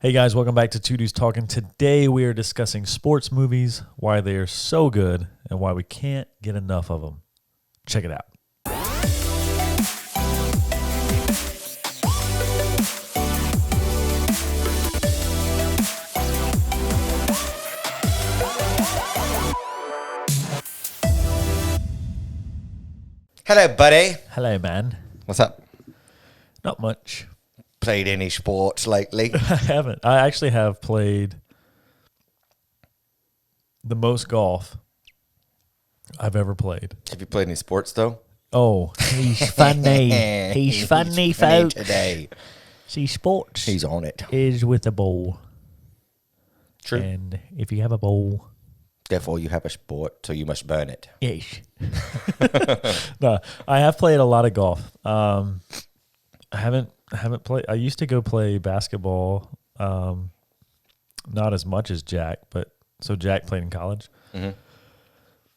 Hey guys, welcome back to Two Dudes Talking. Today we are discussing sports movies, why they are so good, and why we can't get enough of them. Check it out. Hello, buddy. Hello, man. What's up? Not much. Played any sports lately? I haven't. I actually have played the most golf I've ever played. Have you played any sports, though? Oh, he's funny. He's funny, folks. Today. See, sports He's on it. is with a ball. True. And if you have a ball, Therefore, you have a sport, so you must burn it. yes. No, I have played a lot of golf. I haven't played. I used to go play basketball, not as much as Jack, but so Jack played in college. Mm-hmm.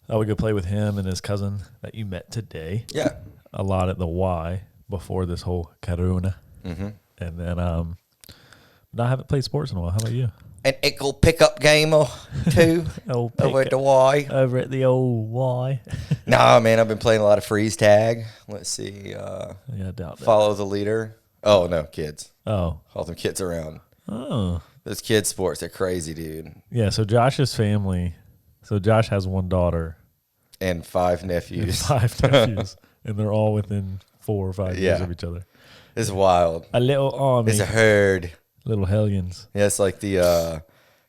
I would go play with him and his cousin that you met today. Yeah. A lot at the Y before this whole Corona. Mm-hmm. And then, I haven't played sports in a while. How about you? An equal pickup game or two over at the Y. Over at the old Y. Nah, man, I've been playing a lot of freeze tag. Let's see. Yeah, I doubt that. Follow the leader. Oh, no, kids. Oh. All them kids around. Oh. Those kids sports are crazy, dude. Yeah, so Josh's family, so Josh has one daughter. And 5 And nephews. 5 nephews. And they're all within 4 or 5 years Yeah. of each other. It's wild. A little army. It's a herd. Little hellions. Yeah, it's like the,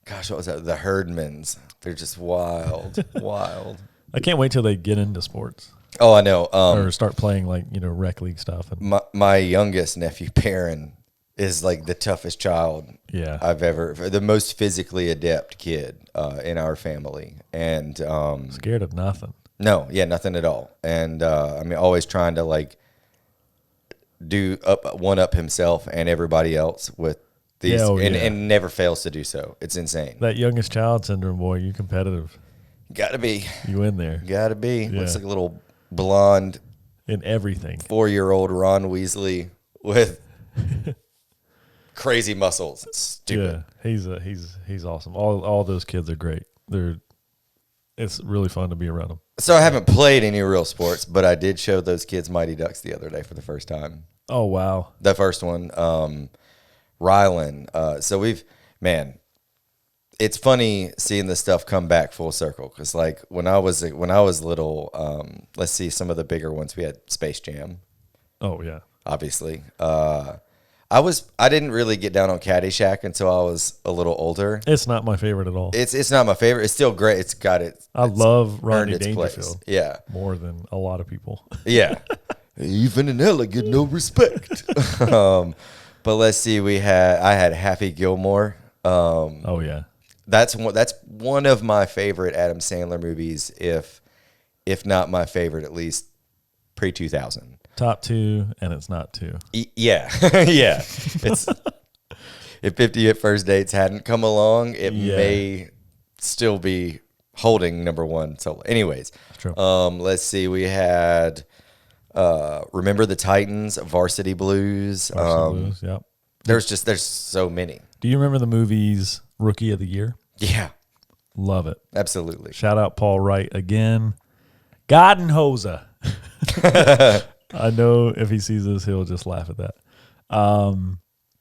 what was that? The Herdmans. They're just wild, wild. I can't wait till they get into sports. Oh, I know. Or start playing rec league stuff. And My youngest nephew, Perrin, is like the toughest child yeah. I've ever, the most physically adept kid in our family. And Scared of nothing. no, yeah, nothing at all. And always trying to one up himself and everybody else with these, and never fails to do so. It's insane. That youngest child syndrome, boy, you competitive. Gotta be. You in there. Gotta be. Yeah. Looks like a little blonde In everything. 4-year-old Ron Weasley with crazy muscles. It's stupid. Yeah, he's awesome. All those kids are great. It's really fun to be around them. So I haven't played any real sports, but I did show those kids Mighty Ducks the other day for the first time. Oh wow. The first one, Rylan. It's funny seeing this stuff come back full circle because when I was little, let's see some of the bigger ones. We had Space Jam, Oh yeah. obviously. I didn't really get down on Caddyshack until I was a little older. It's not my favorite at all. It's not my favorite. It's still great. It's got it. I love Rodney earned its place. Dangerfield Yeah, more than a lot of people. yeah. Even in hell, I get no respect. But let's see. I had Happy Gilmore. Oh yeah. That's one of my favorite Adam Sandler movies. If not my favorite, at least pre-2000. Top 2, and it's not 2. Yeah, yeah. It's if 50 at First Dates hadn't come along, it may still be holding number 1. So, anyways, True. Let's see. We had Remember the Titans, Varsity Blues. Blues, yep. There's so many. Do you remember the movies Rookie of the Year? Yeah, Love it. absolutely. Shout out Paul Wright again. Gardenhoser. I know if he sees this, he'll just laugh at that.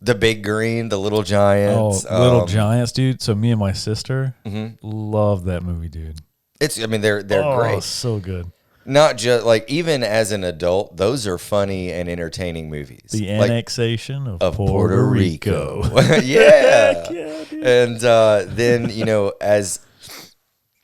The Big Green, The Little Giants. Little Giants, dude. So me and my sister Mhm. love that movie, dude. They're Oh, great. so good. Not just even as an adult, those are funny and entertaining movies. The Like, annexation of Puerto Rico. Yeah. Heck yeah, dude. And then, as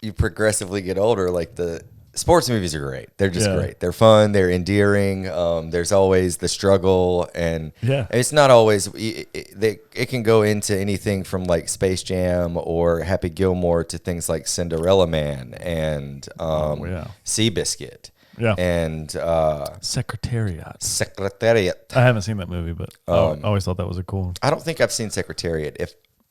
you progressively get older, the sports movies are great. They're just great. They're fun. They're endearing. There's always the struggle. And Yeah. it's not always, it can go into anything from Space Jam or Happy Gilmore to things like Cinderella Man and Seabiscuit. Yeah. And Secretariat. Secretariat. I haven't seen that movie, but I always thought that was a cool one. I don't think I've seen Secretariat.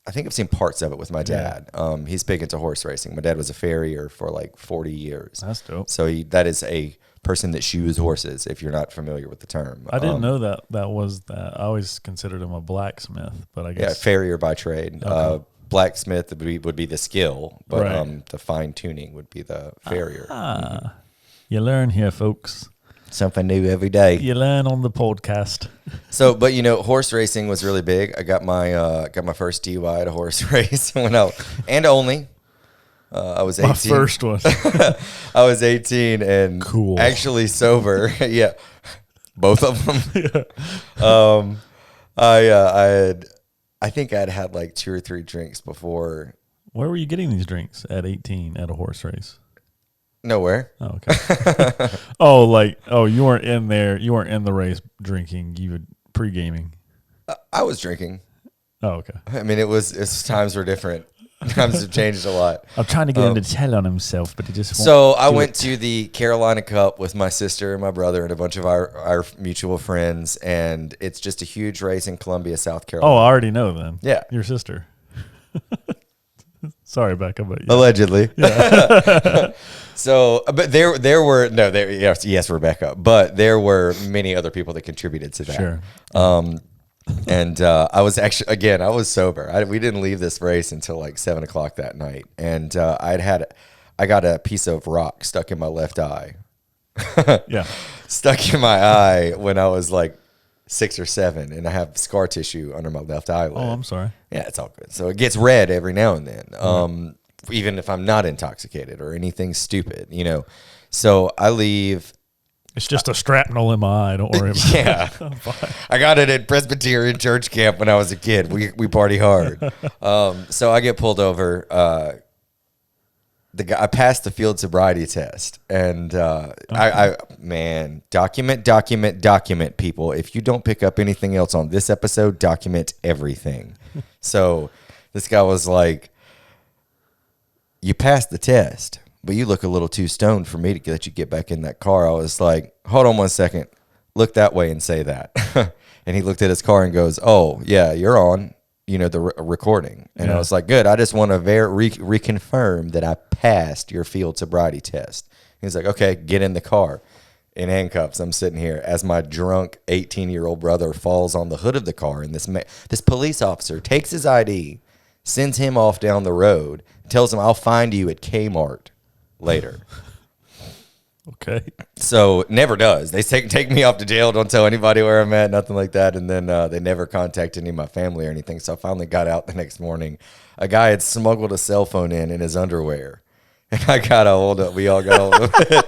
I think I've seen parts of it with my dad. He's big into horse racing. My dad was a farrier for 40 years. That's dope. So that is a person that shoes horses, if you're not familiar with the term. I didn't know that was that. I always considered him a blacksmith, but I Yeah, guess farrier by trade. Okay. Blacksmith would be the skill, but Right. the fine tuning would be the farrier. You learn here, folks. Something new every day. You learn on the podcast. So, but horse racing was really big. I got my first DUI at a horse race when and only. I was 18. My first one. I was 18 and Cool. actually sober. Yeah, both of them. I think I'd had like 2 or 3 drinks before. Where were you getting these drinks at 18 at a horse race? Nowhere. Oh, okay. You weren't in there. You weren't in the race drinking. You were pre-gaming. I was drinking. Oh, okay. I mean, times were different. Times have changed a lot. I'm trying to get him to tell on himself, but he just won't. So I went to the Carolina Cup with my sister and my brother and a bunch of our mutual friends, and it's just a huge race in Columbia, South Oh, Carolina. I already know then. Yeah. Your sister. Sorry, Becca, but yeah. Allegedly. So, but yes, Rebecca, but there were many other people that contributed to that. Sure. And I was actually, again, I was sober. We didn't leave this race until like 7:00 that night. And I got a piece of rock stuck in my left eye. Yeah. Stuck in my eye when I was like 6 or 7, and I have scar tissue under my left eyelid. Oh, I'm sorry. Yeah, it's all good. So it gets red every now and then, even if I'm not intoxicated or anything stupid, So I leave. It's just a shrapnel in my eye. Don't worry about Yeah, I got it at Presbyterian church camp when I was a kid. We party hard. So I get pulled over. I passed the field sobriety test, and document people. If you don't pick up anything else on this episode, document everything. So this guy was like, "You passed the test, but you look a little too stoned for me to let you get back in that car." I was like, "Hold on 1 second. Look that way and say that." And he looked at his car and goes, "Oh, yeah, you're on, the recording." And Yeah. I was like, "Good. I just want to reconfirm that I passed your field sobriety test." He's like, "Okay, get in the car." In handcuffs, I'm sitting here as my drunk 18-year-old brother falls on the hood of the car, and this police officer takes his ID, sends him off down the road, tells him, "I'll find you at Kmart later." Okay. So never does. They take me off to jail. Don't tell anybody where I'm at, nothing like that. And then they never contacted any of my family or anything. So I finally got out the next morning. A guy had smuggled a cell phone in his underwear, and I got a hold of. We all got a hold of it.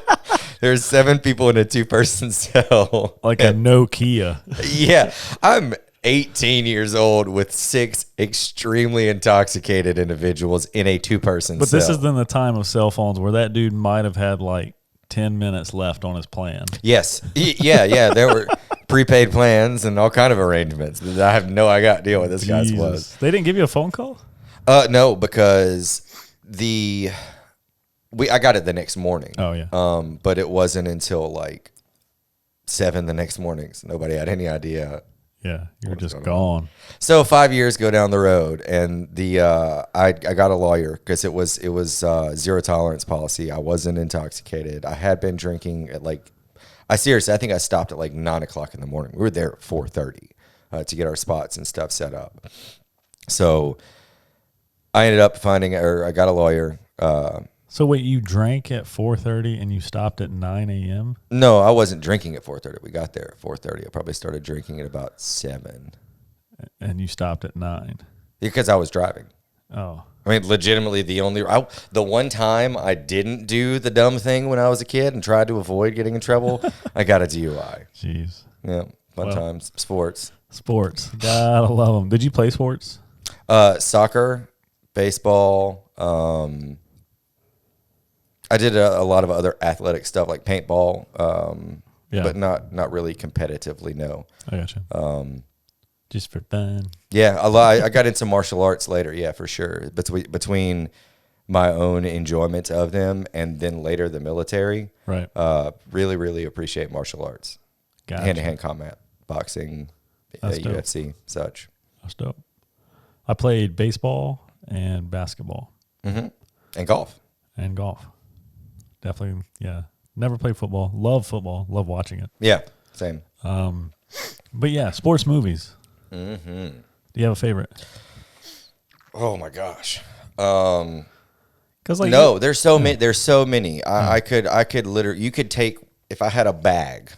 There's 7 people in a 2-person cell. Like a Nokia. Yeah, I'm 18 years old with 6 extremely intoxicated individuals in a 2-person But cell. this is in the time of cell phones where that dude might have had like 10 minutes left on his plan. Yes. Yeah. There were prepaid plans and all kind of arrangements. I have no idea what this guy's was. They didn't give you a phone call? No, because I got it the next morning. Oh, yeah. But it wasn't until like 7 the next morning. So nobody had any idea. Yeah. You were just gone. So 5 years go down the road, and I got a lawyer because it was zero tolerance policy. I wasn't intoxicated. I had been drinking at I think I stopped at like 9:00 in the morning. We were there at 4:30 to get our spots and stuff set up. So I ended up I got a lawyer. So wait, you drank at 4:30 and you stopped at 9 a.m.? No, I wasn't drinking at 4:30. We got there at 4:30. I probably started drinking at about 7. And you stopped at 9? Because I was driving. Oh. I mean, legitimately, the one time I didn't do the dumb thing when I was a kid and tried to avoid getting in trouble, I got a DUI. Jeez. Yeah, fun times. Sports. Gotta love them. Did you play sports? Soccer, baseball. I did a lot of other athletic stuff like paintball, but not really competitively, no. I gotcha. Just for fun. Yeah, I got into martial arts later, yeah, for sure. Between my own enjoyment of them and then later the military. Right. Really, really appreciate martial arts. Gotcha. Hand-to-hand combat, boxing, UFC, such. That's dope. I played baseball and basketball. Mm-hmm. And golf. And golf. Definitely, yeah. Never played football. Love football. Love watching it. Yeah, same. But yeah, sports movies. Mm-hmm. Do you have a favorite? Oh my gosh. Because like No, there's so many. There's so many. I could literally. You could take, if I had a bag,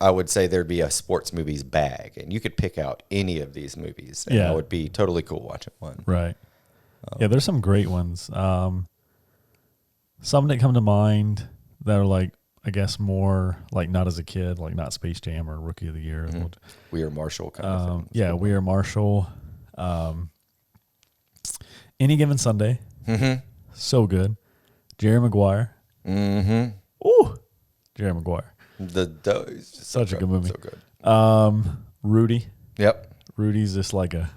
I would say there'd be a sports movies bag, and you could pick out any of these movies, and I would be totally cool watching one. Right. Yeah, there's some great ones. Some that come to mind that are like, I guess more like not as a kid, like not Space Jam or Rookie of the Year. Mm-hmm. We Are Marshall kind of thing. Yeah, We Are Marshall. Any Given Sunday. Mm-hmm. So good. Jerry Maguire. Mm-hmm. Ooh, Jerry Maguire. It's just Such a good movie. So good. Rudy. Yep. Rudy's just like a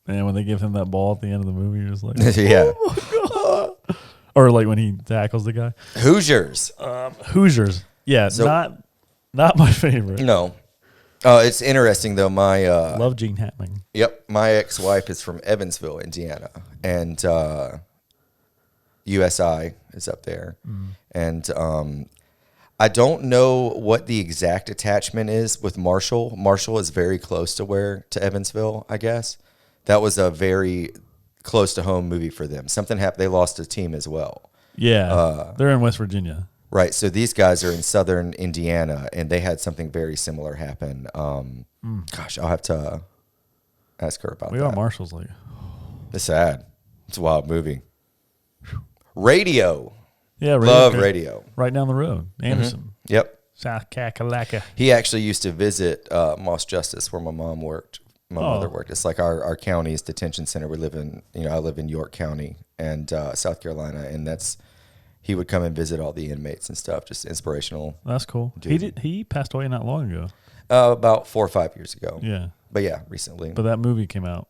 man. When they give him that ball at the end of the movie, you're just like, Yeah. oh my God. Or like when he tackles the guy. Hoosiers. Hoosiers. Yeah, So- not my favorite. No. Oh, it's interesting though. My Love Gene Hackman. Yep, my ex-wife is from Evansville, Indiana, and USI is up there. And I don't know what the exact attachment is with Marshall. Marshall is very close to Evansville, I guess. That was a very close to home movie for them. Something happened. They lost a team as well. Yeah, they're in West Virginia. Right. So these guys are in southern Indiana, and they had something very similar happen. Gosh, I'll have to ask her about We that. Are Marshall's like, It's sad. It's a wild movie. Radio. yeah, Love okay. Radio. Right down the road, Anderson, Yep. South Kakalaka. He actually used to visit Moss Justice, where my mom worked. My mother worked. It's like our county's detention center. We live in, I live in York County and South Carolina, and he would come and visit all the inmates and stuff. Just inspirational. That's cool. Dude. He passed away not long ago. About 4 or 5 years ago. Yeah, But yeah, recently. but that movie came out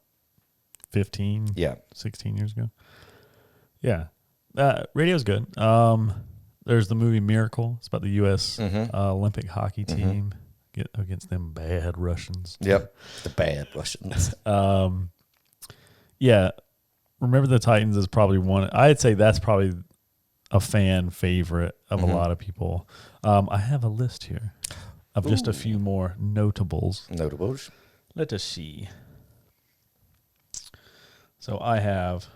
15, Yeah. 16 years ago. Yeah, radio's good. There's the movie Miracle. It's about the U.S. Olympic hockey team against them bad Russians. Yep. The bad Russians. Yeah, Remember the Titans is probably one. I'd say that's probably a fan favorite of a lot of people. I have a list here of just a few more notables. Notables. Let us see. So I have,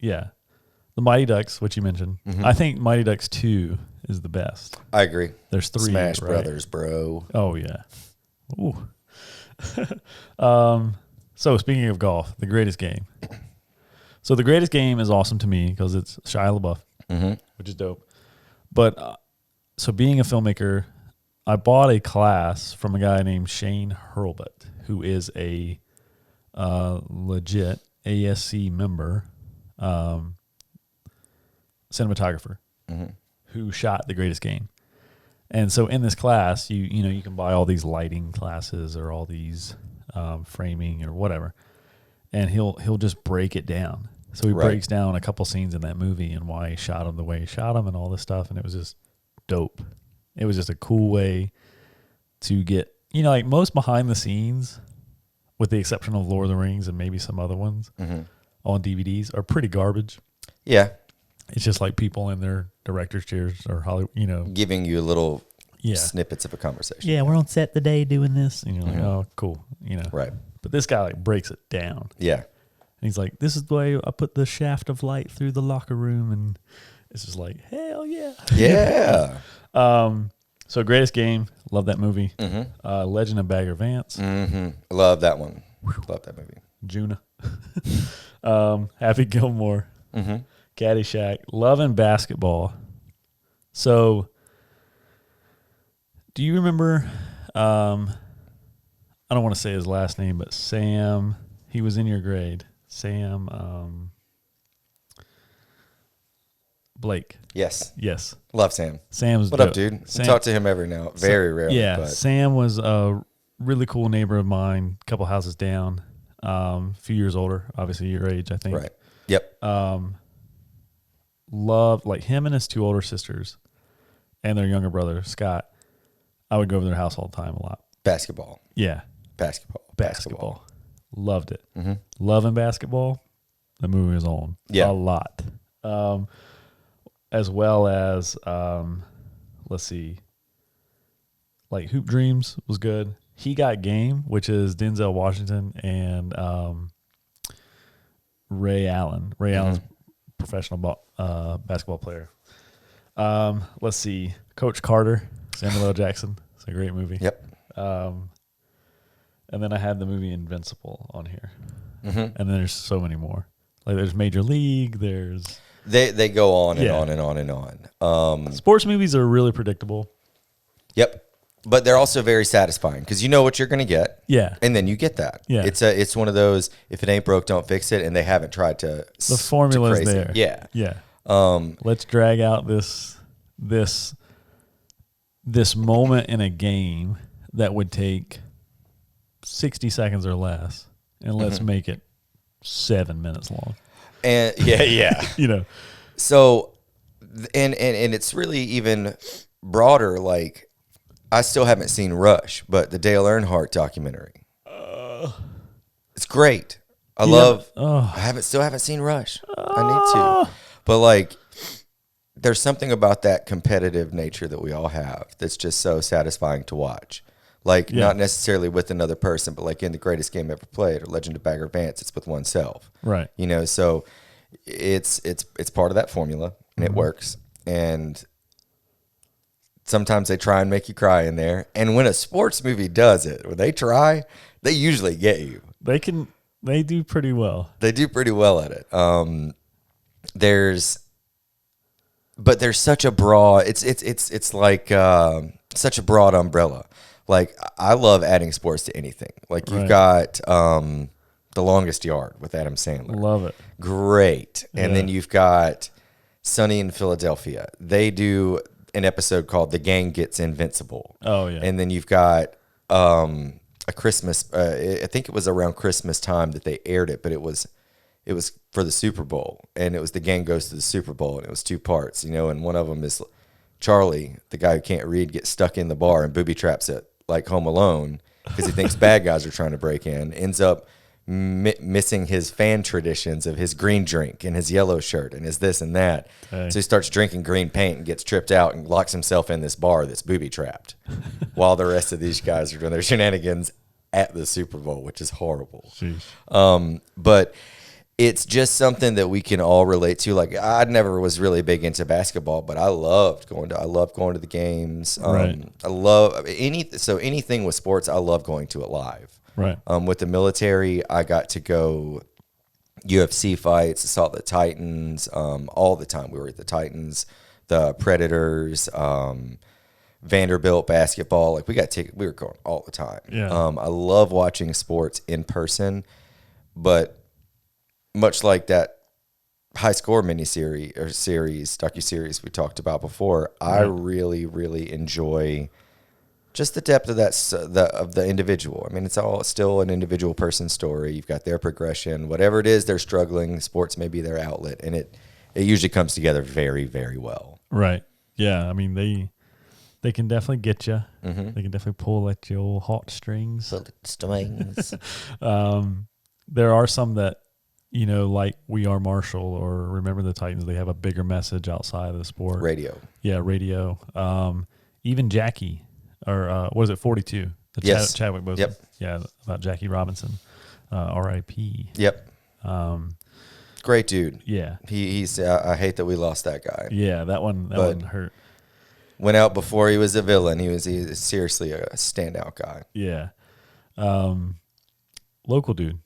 the Mighty Ducks, which you mentioned. I think Mighty Ducks 2 is the best. I agree. There's 3. Smash right? Brothers, bro. Oh, yeah. Ooh. So speaking of golf, The Greatest Game. So The Greatest Game is awesome to me because it's Shia LaBeouf, which is dope. But so being a filmmaker, I bought a class from a guy named Shane Hurlbut, who is a legit ASC member, cinematographer, who shot The Greatest Game. And so in this class, you can buy all these lighting classes or all these framing or whatever, and he'll just break it down. So he breaks down a couple scenes in that movie and why he shot them the way he shot them and all this stuff, and it was just dope. It was just a cool way to get, like most behind the scenes, with the exception of Lord of the Rings and maybe some other ones on DVDs, are pretty garbage. Yeah. It's just like people in their director's chairs or Hollywood, Giving you little snippets of a conversation. Yeah, we're on set today doing this. And you're like, oh, cool. Right. But this guy breaks it down. Yeah. And he's like, this is the way I put the shaft of light through the locker room. And it's just like, hell yeah. Yeah. So Greatest Game. Love that movie. Legend of Bagger Vance. Love that one. Love that movie. Juna. Happy Gilmore. Caddyshack. Loving Basketball. So do you remember, I don't want to say his last name, but Sam, he was in your grade. Sam Blake. Yes. Yes. Love Sam. Sam's What up, dude? Sam, Talk to him every now. Very rarely. Yeah. But Sam was a really cool neighbor of mine, a couple houses down, a few years older, obviously your age, I think. right. Yep. Loved, like him and his 2 older sisters and their younger brother, Scott. I would go over to their house all the time a lot. Basketball. Yeah. Basketball. Loved it. Loving Basketball. The movie was on. Yeah. A lot. as well as let's see, like Hoop Dreams was good. He Got Game, which is Denzel Washington and Ray Allen. Ray Allen's professional basketball player. Let's see, Coach Carter, Samuel L. Jackson. It's a great movie. Yep. And then I had the movie Invincible on here. And then there's so many more. Like there's Major League. There's They go on and on and on and on. Sports movies are really predictable. Yep. But they're also very satisfying because you know what you're going to get. Yeah. And then you get that. Yeah. It's one of those, if it ain't broke, don't fix it. And they haven't tried to. The formula's crazy. there. Yeah. Yeah. Let's drag out this moment in a game that would take 60 seconds or less, and let's make it 7 minutes long. And yeah. You know. So, and it's really even broader. Like, I still haven't seen Rush, but the Dale Earnhardt documentary. It's great. I still haven't seen Rush. I need to. But like, there's something about that competitive nature that we all have that's just so satisfying to watch. Like, not necessarily with another person, but like in The Greatest Game Ever Played or Legend of Bagger Vance, it's with oneself. Right. You know, so it's part of that formula, and it works. And sometimes they try and make you cry in there. And when a sports movie does it, when they try, they usually get you. They do pretty well. They do pretty well at it. There's such a broad, it's like such a broad umbrella. Like, I love adding sports to anything. Like, you've got The Longest Yard with Adam Sandler. Love it. Great. And then you've got Sunny in Philadelphia. They do an episode called The Gang Gets Invincible. Oh, yeah. And then you've got a Christmas, I think it was around Christmas time that they aired it, but it was for the Super Bowl. And it was The Gang Goes to the Super Bowl. And it was 2 parts, you know, and one of them is Charlie, the guy who can't read, gets stuck in the bar and booby traps it like Home Alone because he thinks bad guys are trying to break in, ends up missing his fan traditions of his green drink and his yellow shirt and his this and that. Okay. So he starts drinking green paint and gets tripped out and locks himself in this bar that's booby trapped while the rest of these guys are doing their shenanigans at the Super Bowl, which is horrible. But it's just something that we can all relate to. Like, I never was really big into basketball, but I love going to the games. Right. I love anything with sports. I love going to it live. Right. With the military, I got to go UFC fights, Assault the Titans, all the time. We were at the Titans, the Predators, Vanderbilt basketball. Like, we were going all the time. Yeah. I love watching sports in person, but much like that High Score miniseries or docuseries we talked about before, I really, really enjoy just the depth of the individual. I mean, it's all still an individual person's story. You've got their progression, whatever it is they're struggling. Sports may be their outlet, and it usually comes together very, very well. Right. Yeah. I mean, they can definitely get you. Mm-hmm. They can definitely pull at your heartstrings. There are some that, you know, like We Are Marshall or Remember the Titans, they have a bigger message outside of the sport. Radio. Yeah, radio. Even Jackie, or what is it, 42? Chadwick Boseman. Yep. Yeah, about Jackie Robinson, R.I.P. Yep. Great dude. Yeah. He's. I hate that we lost that guy. Yeah, that one hurt. Went out before he was a villain. He was seriously a standout guy. Yeah. Local dude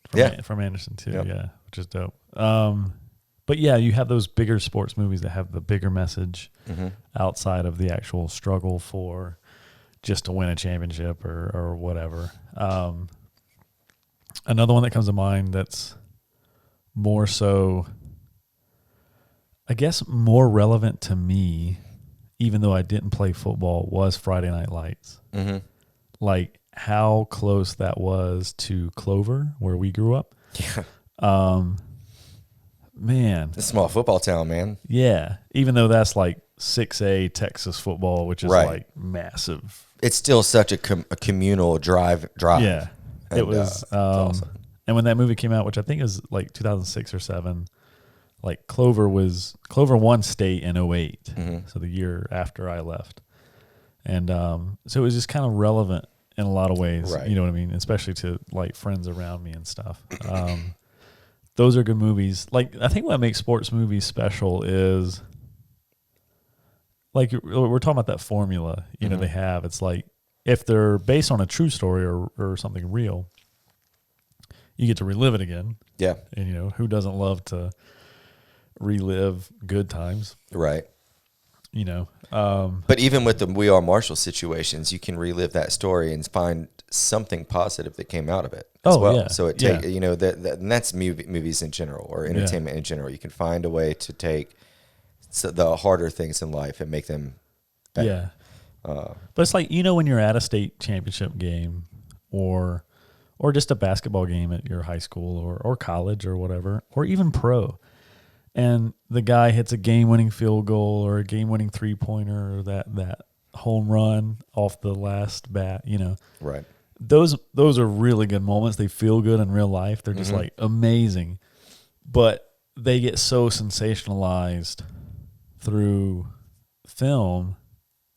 from Anderson too. Yep. Yeah, which is dope. But yeah, you have those bigger sports movies that have the bigger message outside of the actual struggle for just to win a championship or whatever. Another one that comes to mind that's more so, I guess, more relevant to me, even though I didn't play football, was Friday Night Lights. Mm-hmm. Like, how close that was to Clover, where we grew up. Yeah. Man. It's a small football town, man. Yeah. Even though that's like 6A Texas football, which is like massive. It's still such a communal drive. Yeah. And, it was awesome. And when that movie came out, which I think is like 2006 or 7, like Clover won state in 08, so the year after I left. And so it was just kind of relevant in a lot of ways, Right. you know what I mean? Especially to like friends around me and stuff. Those are good movies. Like, I think what makes sports movies special is, like, we're talking about that formula, you know, they have. It's like, if they're based on a true story or something real, you get to relive it again. Yeah. And, you know, who doesn't love to relive good times, Right. you know? But even with the We Are Marshall situations, you can relive that story and find something positive that came out of it as well. Yeah. So it you know, and that's movies in general or entertainment in general. You can find a way to take the harder things in life and make them better. Yeah. But it's like, you know, when you're at a state championship game or just a basketball game at your high school or college or whatever, or even pro, and the guy hits a game-winning field goal or a game-winning three-pointer or that home run off the last bat, you know. Right. Those are really good moments. They feel good in real life. They're just like amazing. But they get so sensationalized through film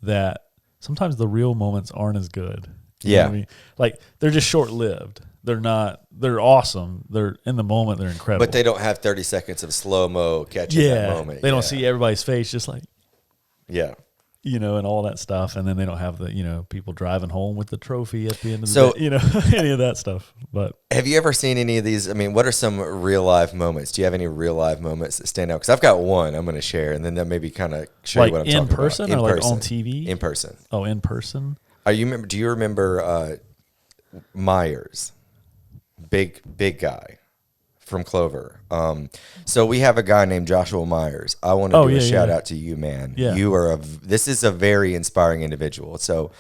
that sometimes the real moments aren't as good. You know what I mean? Like, they're just short-lived. They're awesome. They're in the moment, they're incredible. But they don't have 30 seconds of slow-mo catching that moment. They don't see everybody's face just like, Yeah. you know, and all that stuff. And then they don't have the, you know, people driving home with the trophy at the end of the So- day, you know, any of that stuff. But Have you ever seen any of these? I mean, what are some real life moments? Do you have any real life moments that stand out? Because I've got one I'm going to share, and then that maybe kind of show like you what I'm in talking person about. or like on TV? In person. Oh, in person? Do you remember Myers? Big guy from Clover. So we have a guy named Joshua Myers. I want to do a shout out to you, man. Yeah. This is a very inspiring individual. So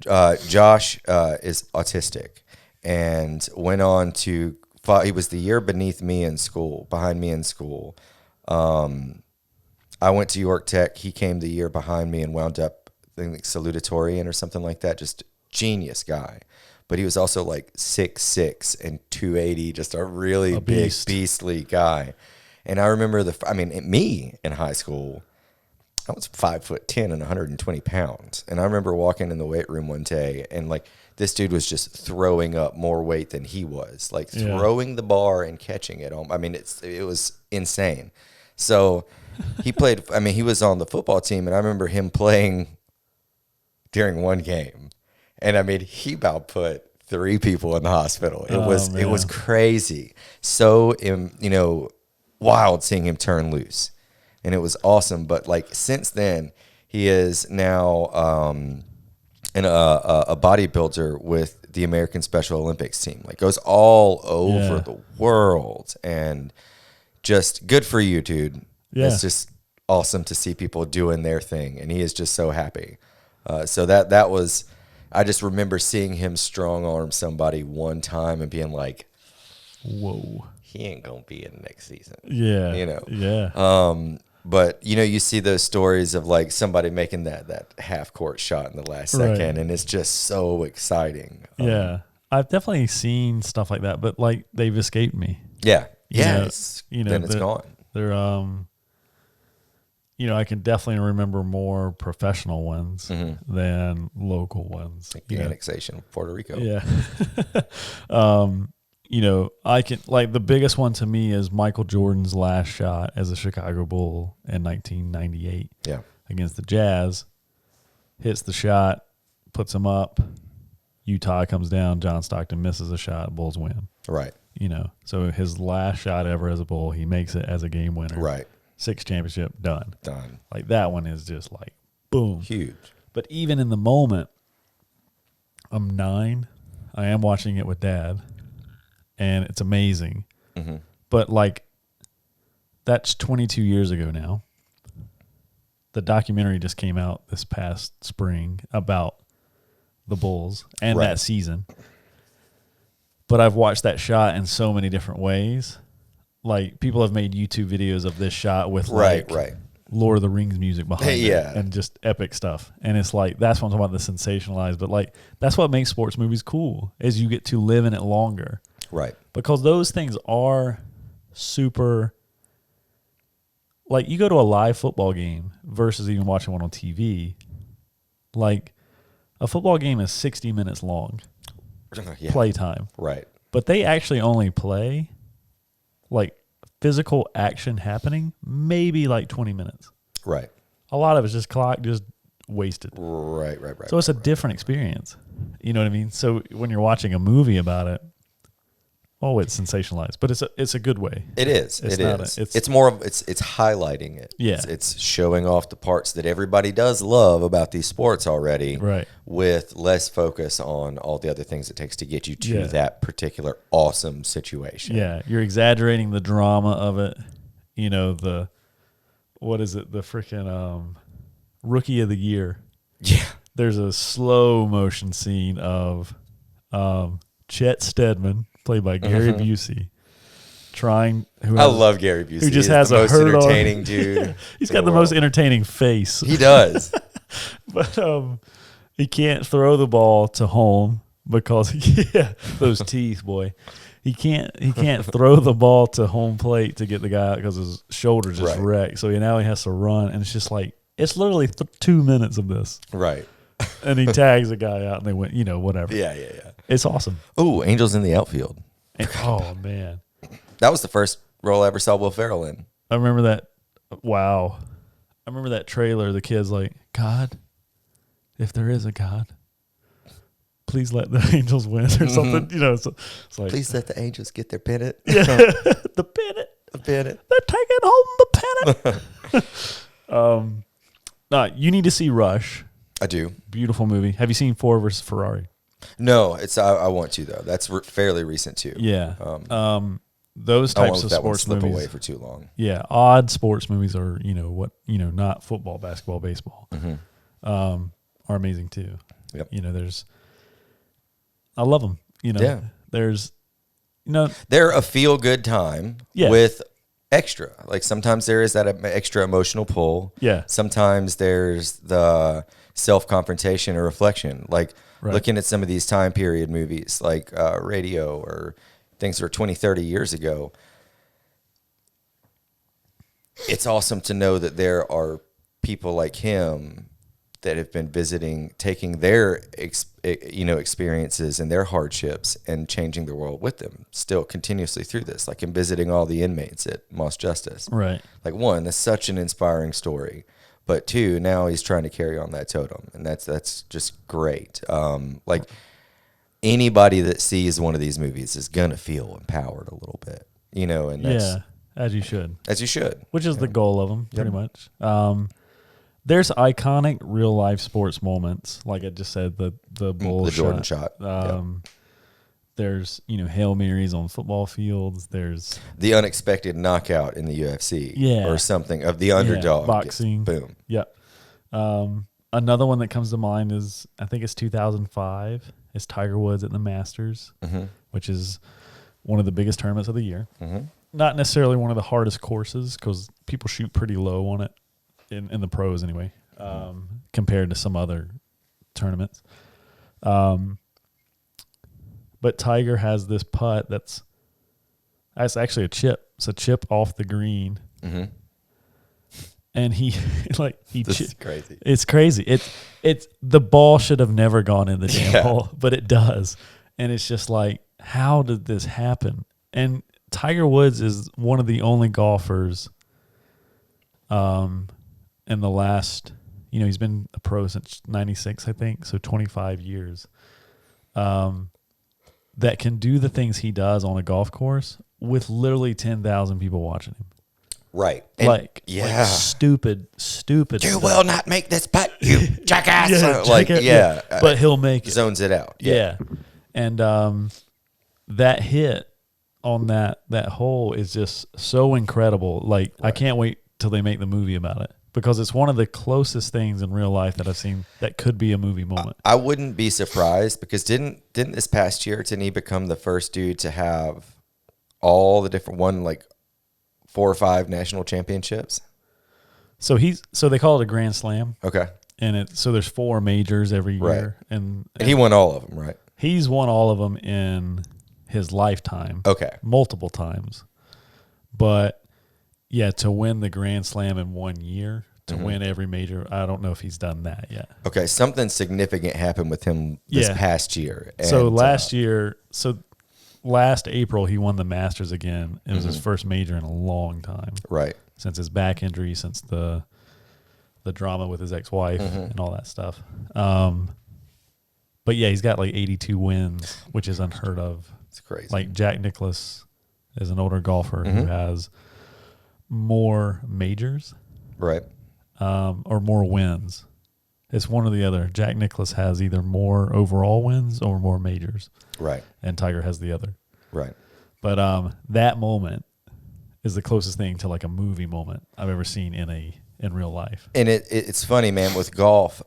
Josh is autistic and went on to he was the year behind me in school. I went to York Tech. He came the year behind me and wound up I think salutatorian or something like that. Just genius guy. But he was also like 6'6" and 280, just a really big, beastly guy. And I remember me in high school, I was 5'10" and 120 pounds. And I remember walking in the weight room one day and like this dude was just throwing up more weight than he was, like throwing the bar and catching it. I mean, it was insane. So he played, he was on the football team, and I remember him playing during one game. And he about put 3 people in the hospital. It was crazy. So, wild seeing him turn loose. And it was awesome. But like since then, he is now a bodybuilder with the American Special Olympics team. Like goes all over the world, and just good for you, dude. Yeah. It's just awesome to see people doing their thing, and he is just so happy. So that was. I just remember seeing him strong arm somebody one time and being like, whoa, he ain't going to be in next season. Yeah. Yeah. But, you see those stories of like somebody making that half court shot in the last second, and it's just so exciting. Yeah. I've definitely seen stuff like that, but like they've escaped me. Yeah. Then it's gone. They're, I can definitely remember more professional ones than local ones. Like the annexation of Puerto Rico. Yeah. I can, like, the biggest one to me is Michael Jordan's last shot as a Chicago Bull in 1998 against the Jazz. Hits the shot, puts him up. Utah comes down. John Stockton misses a shot. Bulls win. Right. So his last shot ever as a Bull, he makes it as a game winner. Right. 6 championship, done. Done. Like that one is just like boom. Huge. But even in the moment, I'm 9. I am watching it with Dad, and it's amazing. Mm-hmm. But like, that's 22 years ago now. The documentary just came out this past spring about the Bulls and that season. But I've watched that shot in so many different ways. Like, people have made YouTube videos of this shot with like Lord of the Rings music behind it and just epic stuff. And it's like, that's what I'm talking about, the sensationalized. But like, that's what makes sports movies cool, is you get to live in it longer. Right. Because those things are super like you go to a live football game versus even watching one on TV. Like a football game is 60 minutes long, Yeah. playtime, Right. but they actually only play like physical action happening maybe like 20 minutes. Right. A lot of it's just clock, just wasted. Right. So it's a different experience. You know what I mean? So when you're watching a movie about it, it's sensationalized, but it's a good way. It is. It's It not is. it's It's more of it's highlighting it. Yeah. It's showing off the parts that everybody does love about these sports already. right. With less focus on all the other things it takes to get you to Yeah. that particular awesome situation. Yeah, you're exaggerating the drama of it. You know, what is it? The freaking Rookie of the Year. Yeah. There's a slow motion scene of Chet Steadman, played by Gary Busey, trying. I love Gary Busey. Who just He's has the a most hurt on- entertaining dude. He's in got the world. most entertaining face. He does. But he can't throw the ball to home because those teeth, boy. He can't throw the ball to home plate to get the guy out because his shoulder's just Right. wrecked. So now he has to run, and it's just like it's literally 2 minutes of this, Right. and he tags a guy out, and they went, whatever. Yeah. It's awesome. Oh, Angels in the Outfield. And, oh man, That was the first role I ever saw Will Ferrell in. I remember that. Wow, I remember that trailer. The kid's like, God, if there is a God, please let the Angels win or something. It's like Please let the Angels get their pennant. the pennant. A pennant. They're taking home the pennant. You need to see Rush. I do. Beautiful movie. Have you seen Ford versus Ferrari? No, I want to though. That's fairly recent too. Yeah. Those I won't types let of that one sports slip movies. away for too long. Yeah, odd sports movies are not football, basketball, baseball. Are amazing too. Yep. I love them. Yeah. There's They're a feel good time Yeah. with extra. Like sometimes there is that extra emotional pull. Yeah. Sometimes there's the self confrontation or reflection. Like Right. looking at some of these time period movies, like Radio or things that were 20, 30 years ago. It's awesome to know that there are people like him that have been visiting, taking their experiences and their hardships and changing the world with them, still continuously through this. Like him visiting all the inmates at Moss Justice. right. Like one, that's such an inspiring story. But two, now he's trying to carry on that totem, and that's just great. Like anybody that sees one of these movies is gonna feel empowered a little bit, and that's Yeah, as you should. as you should. Which is the goal of them, pretty much. There's iconic real life sports moments, like I just said, the bull The Jordan shot. There's Hail Marys on football fields. There's The unexpected knockout in the UFC, Yeah. or something of the underdog. boxing. Boom. Another one that comes to mind is I think it's 2005. It's Tiger Woods at the Masters, which is one of the biggest tournaments of the year. Not necessarily one of the hardest courses because people shoot pretty low on it in the pros anyway, compared to some other tournaments. But Tiger has this putt that's actually a chip. It's a chip off the green. And he This is crazy. It's crazy. It's the ball should have never gone in the damn Yeah. hole, but it does. And it's just like, how did this happen? And Tiger Woods is one of the only golfers in the last, he's been a pro since 96, I think, so 25 years, that can do the things he does on a golf course with literally 10,000 people watching him. Right. And Like stupid. stupid. You stuff. will not make this putt, you jackass. Yeah, but he'll make it. Zones it out. Yeah. And that hit on that hole is just so incredible. Like, I can't wait till they make the movie about it because it's one of the closest things in real life that I've seen that could be a movie moment. I wouldn't be surprised because didn't this past year didn't he become the first dude to have all the different 4 or 5 national championships? So they call it a Grand Slam, Okay. and so there's 4 majors every Right. year, and And he won all of them, right? he's won all of them in his lifetime. Okay. Multiple times. But to win the Grand Slam in 1 year, to win every major. I don't know if he's done that yet. Okay, something significant happened with him this past year. And, so last April, he won the Masters again. It was his first major in a long time. Right. Since his back injury, since the drama with his ex-wife and all that stuff. But yeah, he's got like 82 wins, which is unheard of. It's crazy. Like Jack Nicklaus is an older golfer who has more majors, right, or more wins. It's one or the other. Jack Nicklaus has either more overall wins or more majors. Right. And Tiger has the other. Right. But that moment is the closest thing to like a movie moment I've ever seen in real life. And it's funny, man, with golf,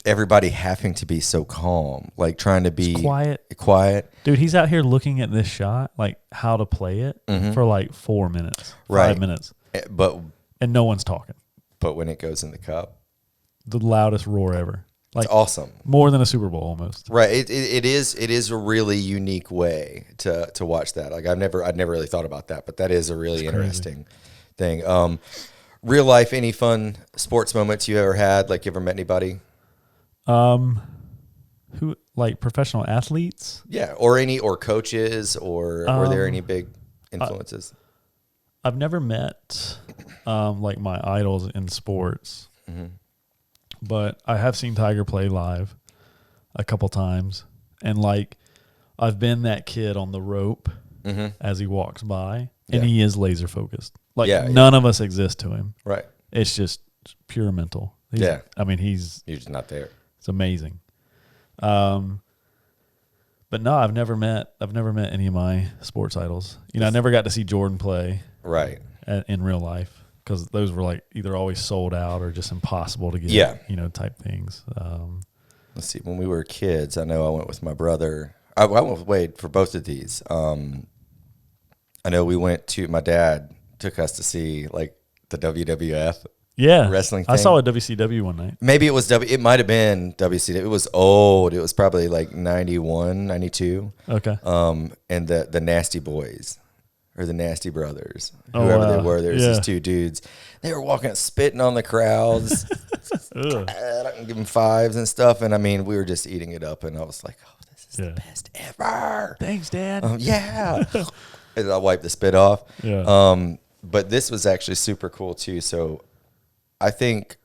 everybody having to be so calm, like trying to be quiet. Dude, he's out here looking at this shot, like how to play it for like 4 minutes, 5 minutes. And no one's talking. But when it goes in the cup, the loudest roar ever. Like, it's awesome. More than a Super Bowl almost. Right. It is a really unique way to watch that. Like I'd never really thought about that, but that is a really interesting thing. Real life, any fun sports moments you ever had? Like you ever met anybody? Who, like professional athletes? Yeah, or coaches, or were there any big influences? I've never met like my idols in sports. But I have seen Tiger play live a couple times. And, like, I've been that kid on the rope as he walks by. And he is laser focused. Like, none of us exist to him. Right. It's just pure mental. I mean, you're just not there. It's amazing. But no, I've never met any of my sports idols. You know, I never got to see Jordan play. Right. In real life. Because those were like either always sold out or just impossible to get, type things. Let's see. When we were kids, I know I went with my brother. I went with Wade for both of these. I know my dad took us to see like the WWF wrestling thing. I saw a WCW one night. Maybe it was it might have been WCW. It was old. It was probably like 91, 92. Okay. And the Nasty Boys. Or the Nasty Brothers, whoever they were. There's these two dudes. They were walking, spitting on the crowds, give them fives and stuff. And I mean, we were just eating it up. And I was like, "Oh, this is the best ever." Thanks, Dad. Yeah. And I wiped the spit off. Yeah. But this was actually super cool too. So I think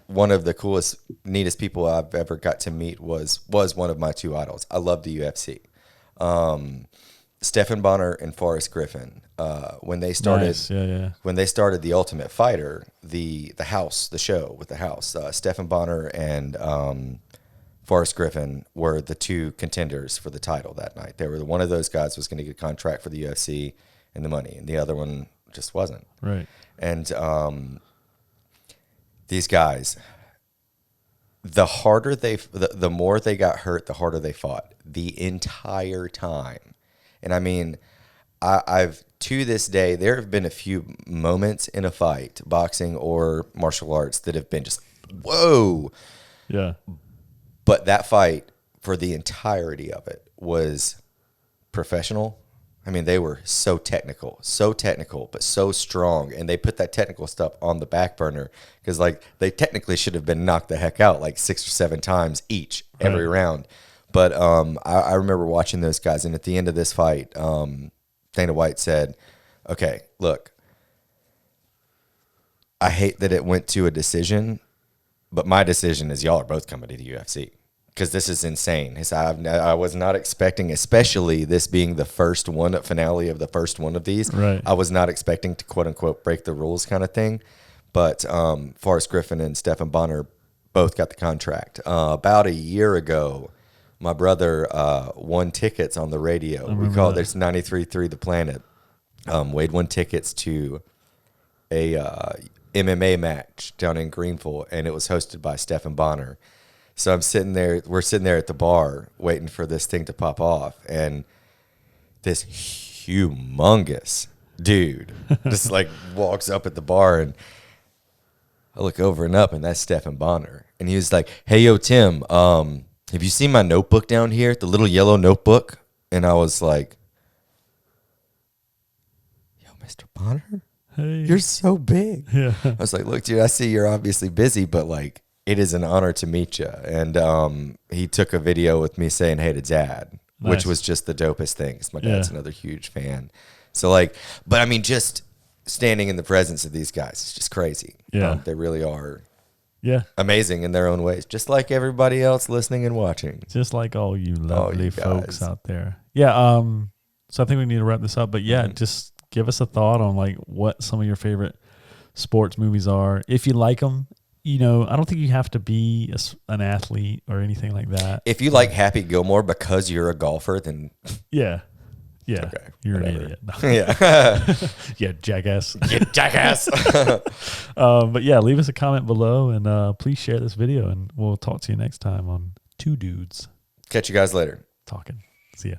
one of the coolest, neatest people I've ever got to meet was one of my two idols. I love the UFC. Stephan Bonnar and Forrest Griffin, when they started, when they started The Ultimate Fighter, the show with the house, Stephan Bonnar and Forrest Griffin were the two contenders for the title that night. They were one of those guys was going to get a contract for the UFC and the money, and the other one just wasn't. Right. And these guys, the more they got hurt, the harder they fought the entire time. And I mean, I've to this day, there have been a few moments in a fight, boxing or martial arts, that have been just, whoa. Yeah. But that fight, for the entirety of it, was professional. I mean, they were so technical, but so strong. And they put that technical stuff on the back burner because, like, they technically should have been knocked the heck out like 6 or 7 times each, every round. But I remember watching those guys, and at the end of this fight, Dana White said, "Okay, look, I hate that it went to a decision, but my decision is y'all are both coming to the UFC because this is insane." He said, I was not expecting, especially this being the finale of the first one of these. Right. I was not expecting to, quote unquote, break the rules kind of thing. But Forrest Griffin and Stephan Bonnar both got the contract. About a year ago, my brother won tickets on the radio. We call it, there's 93.3 The Planet. Wade won tickets to a MMA match down in Greenville, and it was hosted by Stephan Bonnar. So we're sitting there at the bar waiting for this thing to pop off, and this humongous dude just like walks up at the bar, and I look over and up, and that's Stephan Bonnar. And he was like, "Hey, yo, Tim, have you seen my notebook down here, the little yellow notebook?" And I was like, "Yo, Mr. Bonner, Hey. you're so big. Yeah. I was like, look, dude, I see you're obviously busy, but like, it is an honor to meet you. And he took a video with me saying hey to Dad, Nice. which was just the dopest thing. 'Cause my dad's Yeah. another huge fan. So like, but I mean, just standing in the presence of these guys is just crazy. Yeah. They really are Yeah. amazing in their own ways, just like everybody else listening and watching. Just like all you lovely you folks guys. out there. Yeah. So I think we need to wrap this up, but yeah, just give us a thought on like what some of your favorite sports movies are. If you like them, you know, I don't think you have to be an athlete or anything like that. If you like Happy Gilmore because you're a golfer, then Yeah. Yeah. Okay, You're whatever. an idiot. No. yeah, Yeah, jackass. you jackass. But yeah, leave us a comment below and please share this video and we'll talk to you next time on Two Dudes Catch you guys later. Talking. See ya.